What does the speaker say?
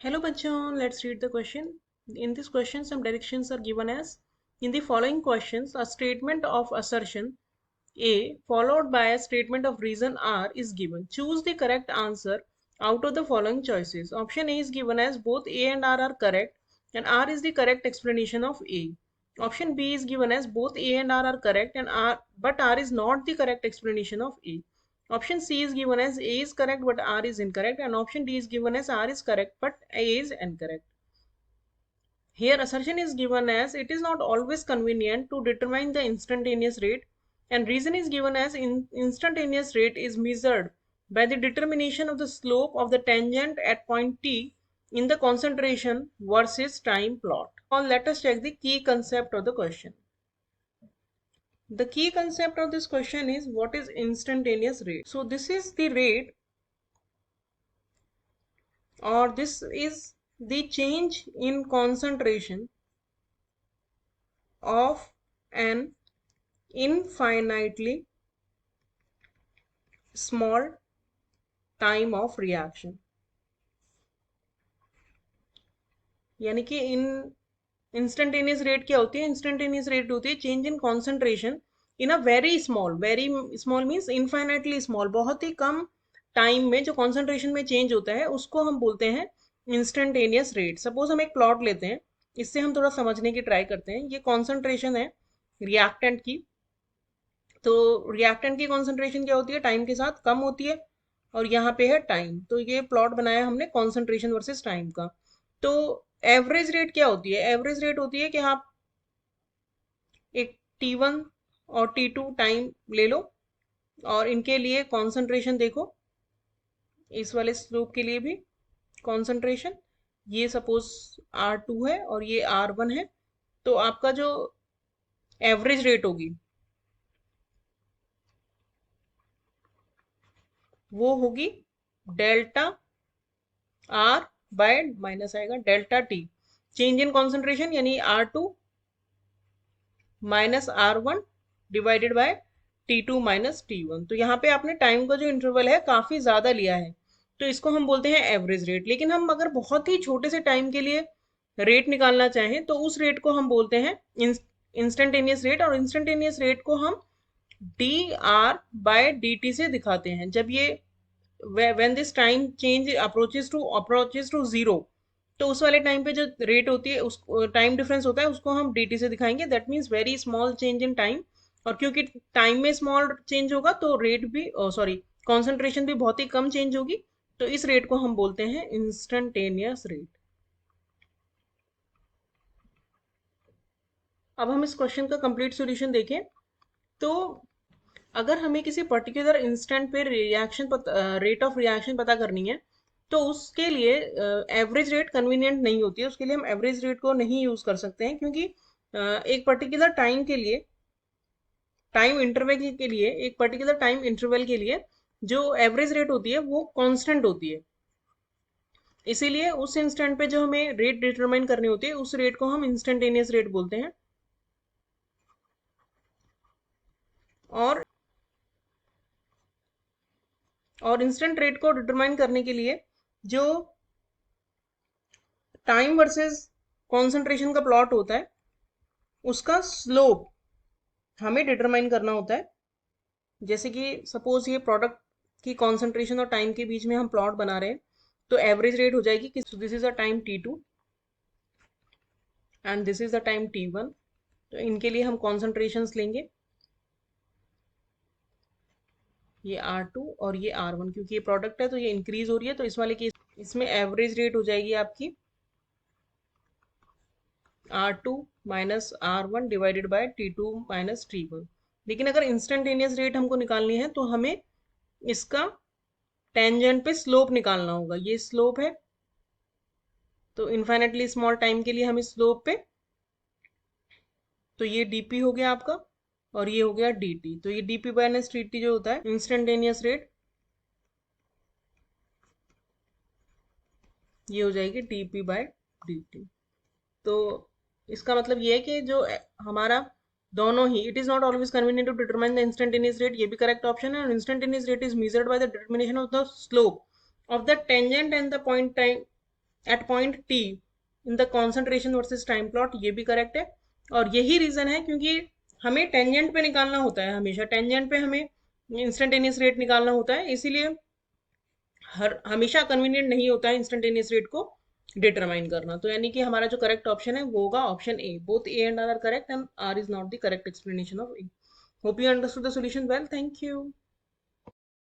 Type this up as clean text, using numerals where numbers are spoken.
Hello bachon, let's read the question. In this question, some directions are given as in the following questions, a statement of assertion A followed by a statement of reason R is given. Choose the correct answer out of the following choices. Option A is given as both A and R are correct and R is the correct explanation of A. Option B is given as both A and R are correct and but R is not the correct explanation of A. Option C is given as A is correct but R is incorrect, and option D is given as R is correct but A is incorrect. Here assertion is given as it is not always convenient to determine the instantaneous rate, and reason is given as instantaneous rate is measured by the determination of the slope of the tangent at point T in the concentration versus time plot. Now let us check the key concept of the question. The key concept of this question is what is instantaneous rate. So this is the rate, or this is the change in concentration of an infinitely small time of reaction. यानी कि instantaneous rate क्या होती है? Instantaneous rate होती है change in concentration in a very small means infinitely small, बहुत ही कम time में जो कॉन्सेंट्रेशन में चेंज होता है उसको हम बोलते हैं इंस्टेंटेनियस रेट. सपोज हम एक प्लॉट लेते हैं, इससे हम थोड़ा समझने की ट्राई करते हैं. ये कॉन्सेंट्रेशन है रिएक्टेंट की, तो रिएक्टेंट की कॉन्सेंट्रेशन क्या होती है? टाइम के साथ कम होती है, और यहाँ पे है टाइम. तो ये प्लॉट बनाया हमने कॉन्सेंट्रेशन वर्सेस टाइम का. तो एवरेज रेट क्या होती है? एवरेज रेट होती है कि आप एक T1 और T2 टाइम ले लो और इनके लिए कॉन्सेंट्रेशन देखो. इस वाले स्लोप के लिए भी कॉन्सेंट्रेशन, ये सपोज R2 है और ये R1 है, तो आपका जो एवरेज रेट होगी वो होगी डेल्टा आर बाय माइनस आएगा delta T, change in concentration यानी R2 minus R1 divided by T2 minus T1. तो यहाँ पे आपने टाइम का जो इंटरवल है काफी ज्यादा लिया है, तो इसको हम बोलते हैं एवरेज रेट. लेकिन हम अगर बहुत ही छोटे से टाइम के लिए रेट निकालना चाहें तो उस रेट को हम बोलते हैं इंस्टेंटेनियस रेट, और इंस्टेंटेनियस रेट को हम D R by D T से दिखाते हैं. जब ये when this time change approaches to zero, तो उस वाले टाइम पे जो रेट होती है, उस टाइम डिफरेंस होता है, उसको हम dt से दिखाएंगे. That means very small change in time. और क्योंकि टाइम में स्मॉल चेंज होगा तो रेट भी सॉरी कॉन्सेंट्रेशन भी बहुत ही कम चेंज होगी, तो इस रेट को हम बोलते हैं इंस्टेंटेनियस रेट. अब हम इस क्वेश्चन का कंप्लीट सॉल्यूशन देखें. तो अगर हमें किसी पर्टिकुलर इंस्टेंट पे रेट ऑफ रिएक्शन पता करनी है, तो उसके लिए एवरेज रेट कन्वीनियंट नहीं होती है. उसके लिए हम एवरेज रेट को नहीं यूज कर सकते हैं, क्योंकि एक पर्टिकुलर टाइम के लिए, टाइम इंटरवल के लिए, एक पर्टिकुलर टाइम इंटरवल के लिए जो एवरेज रेट होती है वो कांस्टेंट होती है. इसीलिए उस इंस्टेंट पे जो हमें रेट डिटरमाइन करनी होती है उस रेट को हम इंस्टेंटेनियस रेट बोलते हैं. और इंस्टेंट रेट को डिटरमाइन करने के लिए जो टाइम वर्सेस कॉन्सेंट्रेशन का प्लॉट होता है उसका स्लोप हमें डिटरमाइन करना होता है. जैसे कि सपोज ये प्रोडक्ट की कॉन्सेंट्रेशन और टाइम के बीच में हम प्लॉट बना रहे हैं, तो एवरेज रेट हो जाएगी कि this is a time T2 and this is the time T1. तो इनके लिए हम कॉन्सेंट्रेशंस लेंगे, ये R2 और ये R1. क्योंकि ये प्रोडक्ट है तो ये इंक्रीज हो रही है, तो इस वाले केस इसमें एवरेज रेट हो जाएगी आपकी R2 minus R1 divided by T2 minus T1. लेकिन अगर इंस्टेंटेनियस रेट हमको निकालनी है तो हमें इसका टेंजेंट पे स्लोप निकालना होगा. ये स्लोप है, तो इन्फाइनेटली स्मॉल टाइम के लिए हम इस स्लोप पे, तो ये dp हो गया आपका और ये हो गया dt. तो ये dp माइनस dt जो होता है इंस्टेंटेनियस रेट, ये हो जाएगी dp बाय dt. तो इसका मतलब ये है कि जो हमारा दोनों ही, it is not always convenient to determine the instantaneous rate, ये भी करेक्ट ऑप्शन है. और instantaneous rate is measured by the determination of the slope of the tangent and the point time at point T in the concentration versus time plot, ये भी correct है। और यही reason है क्योंकि हमें टेंजेंट पे निकालना होता है, हमेशा टेंजेंट पे हमें इंस्टेंटेनियस रेट निकालना होता है, इसीलिए हर हमेशा कन्वीनियंट नहीं होता है इंस्टेंटेनियस रेट को डिटरमाइन करना। तो यानी कि हमारा जो करेक्ट ऑप्शन है वो होगा option A, both A and R correct and R is not the correct explanation of A. Hope you understood the solution well, thank you.